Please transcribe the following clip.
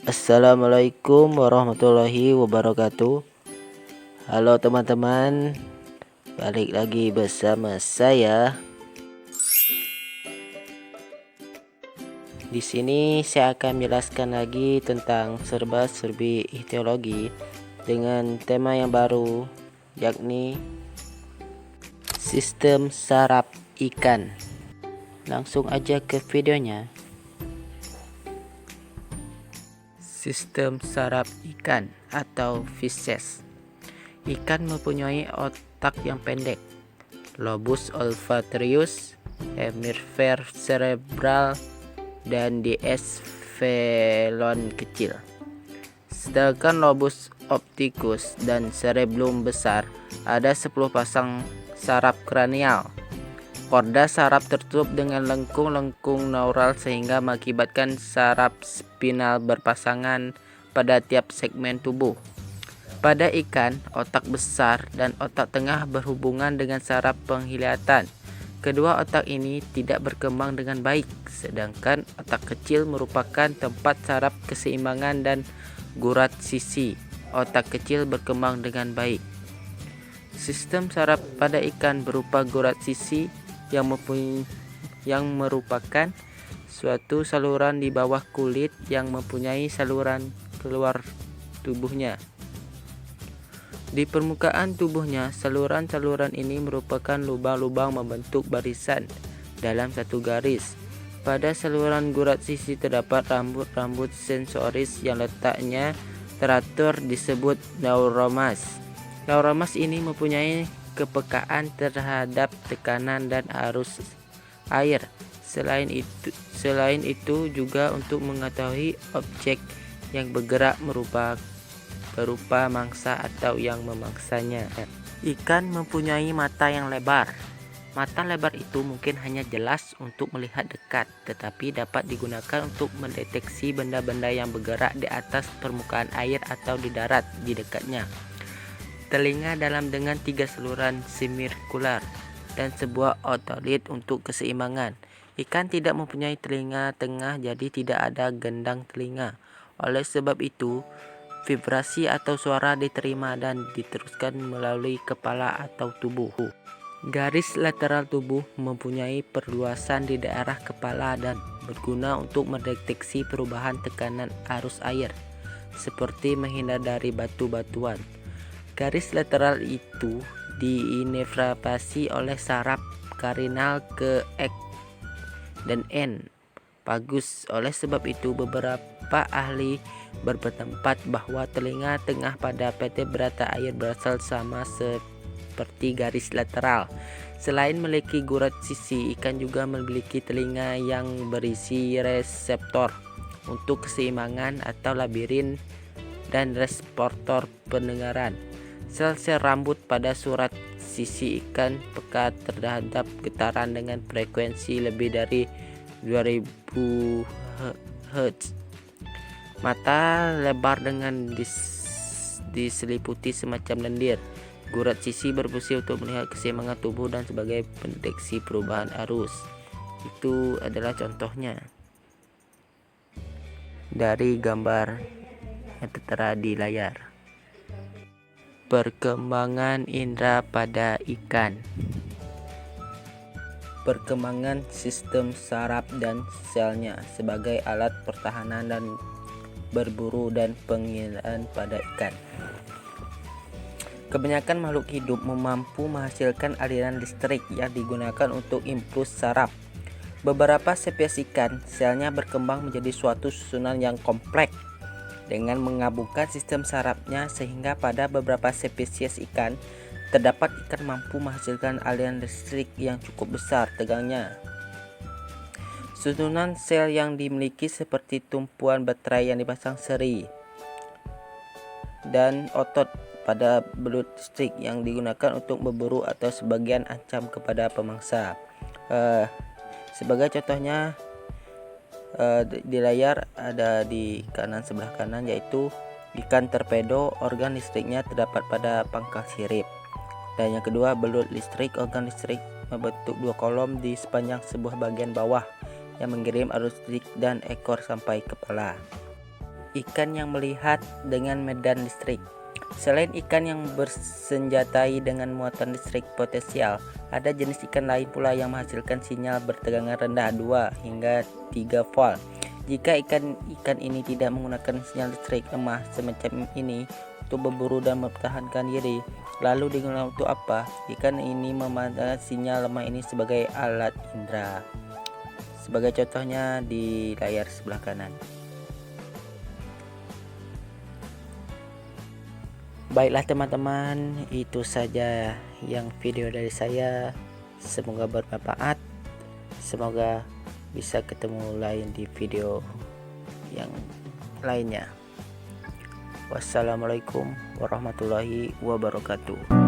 Assalamualaikum warahmatullahi wabarakatuh. Halo teman-teman, balik lagi bersama saya. Di sini saya akan menjelaskan lagi tentang serba-serbi ichtiologi dengan tema yang baru, yakni sistem saraf ikan. Langsung aja ke videonya. Sistem saraf ikan atau fishes. Ikan mempunyai otak yang pendek, lobus olfaterius, hemisfer cerebral, dan dies velon kecil. Sedangkan lobus opticus dan cerebellum besar ada 10 pasang saraf kranial. Korda saraf tertutup dengan lengkung-lengkung neural sehingga mengakibatkan saraf spinal berpasangan pada tiap segmen tubuh. Pada ikan, otak besar dan otak tengah berhubungan dengan saraf penglihatan. Kedua otak ini tidak berkembang dengan baik, sedangkan otak kecil merupakan tempat saraf keseimbangan dan gurat sisi. Otak kecil berkembang dengan baik. Sistem saraf pada ikan berupa gurat sisi yang merupakan suatu saluran di bawah kulit yang mempunyai saluran keluar tubuhnya. Di permukaan tubuhnya, saluran-saluran ini merupakan lubang-lubang membentuk barisan dalam satu garis. Pada saluran gurat sisi terdapat rambut-rambut sensoris yang letaknya teratur disebut neuromas. Neuromas ini mempunyai kepekaan terhadap tekanan dan arus air. Selain itu juga untuk mengetahui objek yang bergerak berupa mangsa atau yang memangsanya. Ikan mempunyai mata yang lebar. Mata lebar itu mungkin hanya jelas untuk melihat dekat, tetapi dapat digunakan untuk mendeteksi benda-benda yang bergerak di atas permukaan air atau di darat di dekatnya. Telinga dalam dengan 3 saluran semirkular dan sebuah otolit untuk keseimbangan. Ikan tidak mempunyai telinga tengah, jadi tidak ada gendang telinga. Oleh sebab itu, vibrasi atau suara diterima dan diteruskan melalui kepala atau tubuh. Garis lateral tubuh mempunyai perluasan di daerah kepala dan berguna untuk mendeteksi perubahan tekanan arus air, seperti menghindar dari batu-batuan. Garis lateral itu diinervasi oleh saraf karinal ke X dan N. Bagus. Oleh sebab itu beberapa ahli berpendapat bahwa telinga tengah pada vertebrata air berasal sama seperti garis lateral. Selain memiliki gurat sisi, ikan juga memiliki telinga yang berisi reseptor untuk keseimbangan atau labirin dan reseptor pendengaran. Sel-sel rambut pada surat sisi ikan peka terhadap getaran dengan frekuensi lebih dari 2000 Hz. Mata lebar dengan diseliputi semacam lendir. Gurat sisi berfungsi untuk melihat keseimbangan tubuh dan sebagai pendeteksi perubahan arus. Itu adalah contohnya dari gambar yang tertera di layar. Perkembangan indera pada ikan. Perkembangan sistem saraf dan selnya sebagai alat pertahanan dan berburu dan penginderaan pada ikan. Kebanyakan makhluk hidup mampu menghasilkan aliran listrik yang digunakan untuk impuls saraf. Beberapa spesies ikan, selnya berkembang menjadi suatu susunan yang kompleks dengan menggabungkan sistem sarafnya, sehingga pada beberapa spesies ikan terdapat ikan mampu menghasilkan aliran listrik yang cukup besar tegangnya. Susunan sel yang dimiliki seperti tumpuan baterai yang dipasang seri dan otot pada belut listrik yang digunakan untuk berburu atau sebagian ancam kepada pemangsa. Sebagai contohnya, di layar ada di sebelah kanan, yaitu ikan torpedo, organ listriknya terdapat pada pangkal sirip. Dan yang kedua, belut listrik, organ listrik membentuk 2 kolom di sepanjang sebuah bagian bawah yang mengirim arus listrik dan ekor sampai kepala. ikan yang melihat dengan medan listrik. Selain ikan yang bersenjatai dengan muatan listrik potensial, ada jenis ikan lain pula yang menghasilkan sinyal bertegangan rendah 2 hingga 3 volt. Jika ikan ini tidak menggunakan sinyal listrik lemah semacam ini untuk berburu dan mempertahankan diri, lalu digunakan untuk apa? Ikan ini memandang sinyal lemah ini sebagai alat indera. Sebagai contohnya di layar sebelah kanan. Baiklah teman-teman, itu saja yang video dari saya. Semoga bermanfaat. Semoga bisa ketemu lain di video yang lainnya. Wassalamualaikum warahmatullahi wabarakatuh.